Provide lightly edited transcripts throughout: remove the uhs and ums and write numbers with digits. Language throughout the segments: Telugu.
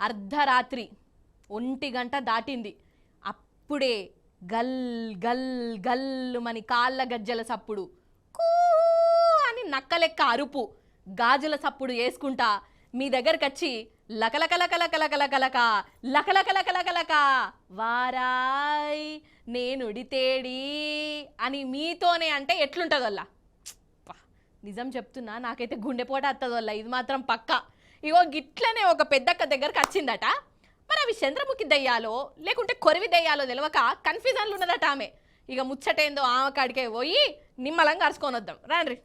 అర్ధరాత్రి 1 గంట దాటింది. అప్పుడే గల్ గల్ గల్లు మని కాళ్ళ గజ్జల సప్పుడు, కూ అని నక్కలెక్క అరుపు, గాజుల సప్పుడు వేసుకుంటా మీ దగ్గరకు వచ్చి లకలకలకలకలకలక లకలకలకలకలక వారాయ్ నేనుడితేడి అని మీతోనే అంటే ఎట్లుంటుందోల్లా. నిజం చెప్తున్నా, నాకైతే గుండెపోట వస్తుందోల్లా, ఇది మాత్రం పక్కా. ఇగో గిట్లనే ఒక పెద్దక్క దగ్గరకు వచ్చిందట. మరి అవి చంద్రముఖి దయ్యాలో లేకుంటే కొరివి దయ్యాలో తెలియక కన్ఫ్యూజన్లు ఉన్నదట ఆమె. ఇక ముచ్చటేందో ఆమె కాడికే పోయి నిమ్మలంగా అరుచుకొని వద్దాం రాండ్రి.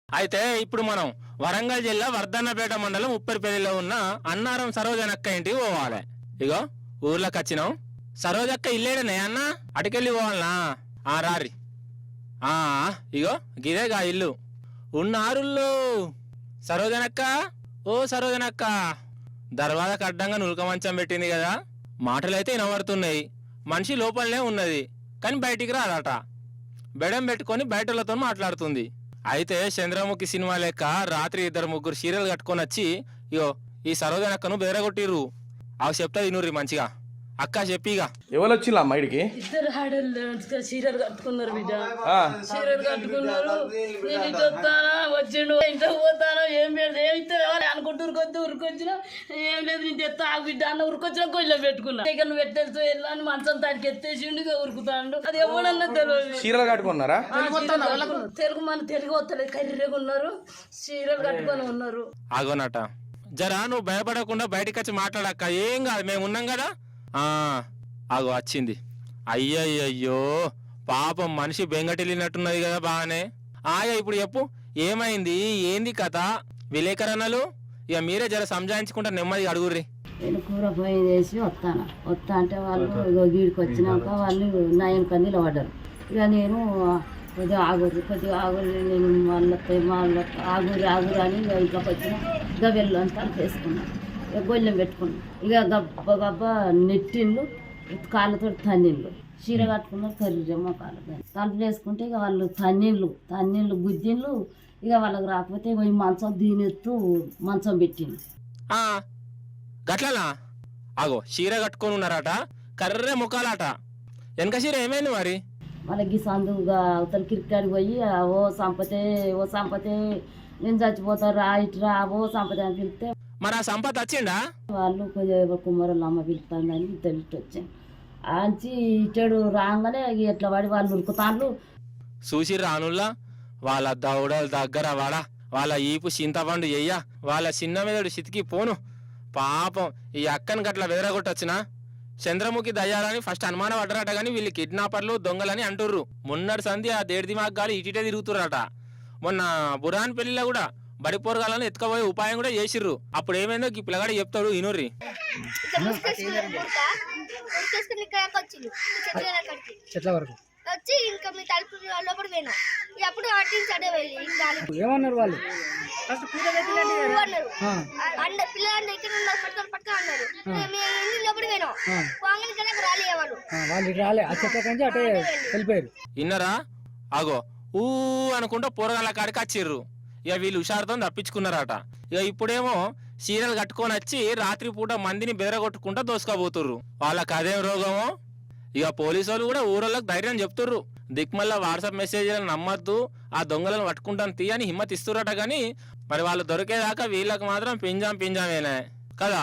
అయితే ఇప్పుడు మనం వరంగల్ జిల్లా వర్ధన్నపేట మండలం ఉప్పరిపల్లిలో ఉన్న అన్నారం సరోజనక్క ఇంటికి పోవాలి. ఇగో ఊర్లోకి వచ్చినాం. సరోజక్క ఇల్లేడనే అన్న, అటుకెళ్ళి పోవాలనా? రారి. ఇగో గిదేగా ఇల్లు. ఉన్నారుల్లో సరోజనక్క, ఓ సరోజనక్క. దర్వాజకు అడ్డంగా నులక మంచం పెట్టింది కదా, మాటలైతే వినబడుతున్నాయి. మనిషి లోపలనే ఉన్నది కానీ బయటికి రాదట. బెడం పెట్టుకొని బయటలతో మాట్లాడుతుంది. అయితే చంద్రముఖి సినిమా లెక్క రాత్రి 2-3 చీరలు కట్టుకొని వచ్చి ఇగో ఈ సరోజనక్కను బెదరగొట్టిర్రు. అవి చెప్తా వినుర్రి మంచిగా. అక్క చెప్పిగా. ఎవరు వచ్చిందా అమ్మాయికి? ఇద్దరు ఆడలు చీరలు కట్టుకున్నారు బిడ్డ, చీరలు కట్టుకున్నారు. నేను ఇటు వస్తానా, వచ్చిండు ఇంట్లో పోతాను, ఏం లేదు ఏమిస్తే అనుకుంటూ ఉరికొద్దు ఉరికొచ్చినా ఏం లేదు నేను తెస్తా బిడ్డ అన్న ఉరికొచ్చినా కొంచెం పెట్టుకున్నా. ఇక నువ్వు ఎట్టెళ్తూ వెళ్ళాను మంచం తాడికి ఎత్తేసిండు ఉరుకుతాడు. అది ఎవడన్నా తెలియదు. చీరలు కట్టుకున్నారా? తెలుగు మన తెలుగు వస్తలేదు, కర్రీగా ఉన్నారు, చీరలు కట్టుకొని ఉన్నారు. ఆగోనట జరా, నువ్వు భయపడకుండా బయటకు వచ్చి మాట్లాడక్క. ఏం కాదు, మేము ఉన్నాం కదా. ఆగో వచ్చింది. అయ్యయ్యో పాపం మనిషి బెంగటిల్లినట్టున్నది కదా బాగానే. ఇప్పుడు చెప్పు ఏమైంది, ఏంది కథ? విలేకరణలు ఇక మీరే జర సంజాయించుకుంటా నెమ్మది అడుగుర్రి. నేను కూర పోయి వేసి వస్తా అంటే వాళ్ళు గీడికి వచ్చినాక వాళ్ళు నయం కన్నీ నిలబడ్డారు. ఇక నేను కొద్దిగా ఆగురు నేను వాళ్ళ ఆగురు అని ఇంట్లోకి వచ్చిన. ఇక వెళ్ళు అంతా వేసుకున్నాను, ఇక గొల్లెం పెట్టుకున్నాను. ఇక గబ్బ నెట్టిండ్లు, కాళ్ళతో తన్నీళ్ళు, చీర కట్టుకున్నారు, కర్రీజమ్మ కాళ్ళ తలుపులు వేసుకుంటే ఇక వాళ్ళు తన్నీళ్ళు గుద్దిండ్లు. ఇక వాళ్ళకి రాకపోతే పోయి మంచం దీనెత్తు మంచం పెట్టిండు. గట్లనా? ఆగో చీర కట్టుకొని ఉన్నారట, కర్రే ముఖాలట. వెనక చీర ఏమైంది మరి? వాళ్ళకి సందుగా అవతల కిరికాడికి పోయి ఓ సంపతే నేను చచ్చిపోతా రా ఇటు రా ఓ సంపతే అని పిలిస్తే మరి ఆ సంపత్ వచ్చిండా? వాళ్ళు కొంచెం కుమారులు అమ్మ పిలుతాండని ఇటు వచ్చాను. ఆంచి ఇచ్చాడు రాగానే ఎట్లా పడి వాళ్ళు ఉరుకుతాండ్లు. చూసి రానుల్లా వాళ్ళ దౌడల దగ్గర వాడా, వాళ్ళ ఈపు చింతపండు ఎయ్య, వాళ్ళ చిన్న మీదడు చితికి పోను. పాపం ఈ అక్కని గట్ల వెదరగొట్టొచ్చునా? చంద్రముఖి దయ్యాలని ఫస్ట్ అనుమానం పడ్డరట, కానీ వీళ్ళు కిడ్నాపర్లు దొంగలని అంటుర్రు. మొన్నటి సంధి ఆ దేడిది మాగ్గాలు ఇటీటే తిరుగుతుర్రట. మొన్న బురాన్ పెళ్లిలో కూడా బడిపోరగాలను ఎత్తుకపోయే ఉపాయం కూడా చేసిర్రు. అప్పుడు ఏమైందో ఈ పిల్లగాడు చెప్తాడు ఇనుర్రి. వచ్చి ఇంకా మీ తలుపు లోపల పోయినా అప్పుడు ఏమన్నారు వాళ్ళు? పిల్లలు ఇక్కడ ఉన్నారు పట్టుకొని అన్నారు. లోపల పోయినాం వాళ్ళు రాలే, ఆ చెట్ల కంచి అటే వెళ్ళిపోయారు. ఇన్నరా? ఆగో ఊ అనుకుంటా పోరగాళ్ళ కాడికి వచ్చిర్రు. ఇక వీళ్ళు హుషారుతో తప్పించుకున్నారట. ఇక ఇప్పుడేమో చీరలు కట్టుకొని వచ్చి రాత్రి పూట మందిని బెదరగొట్టుకుంటా దోసుకోబోతుర్రు. వాళ్ళకి అదేం రోగమో. ఇక పోలీసు వాళ్ళు కూడా ఊరోళ్ళకి ధైర్యం చెప్తుర్రు. దిక్మల్లా వాట్సాప్ మెసేజ్లను నమ్మద్దు, ఆ దొంగలను పట్టుకుంటాను తీయని హిమ్మత్ ఇస్తురట. కానీ మరి వాళ్ళు దొరికేదాకా వీళ్ళకి మాత్రం పింజామేనా కదా.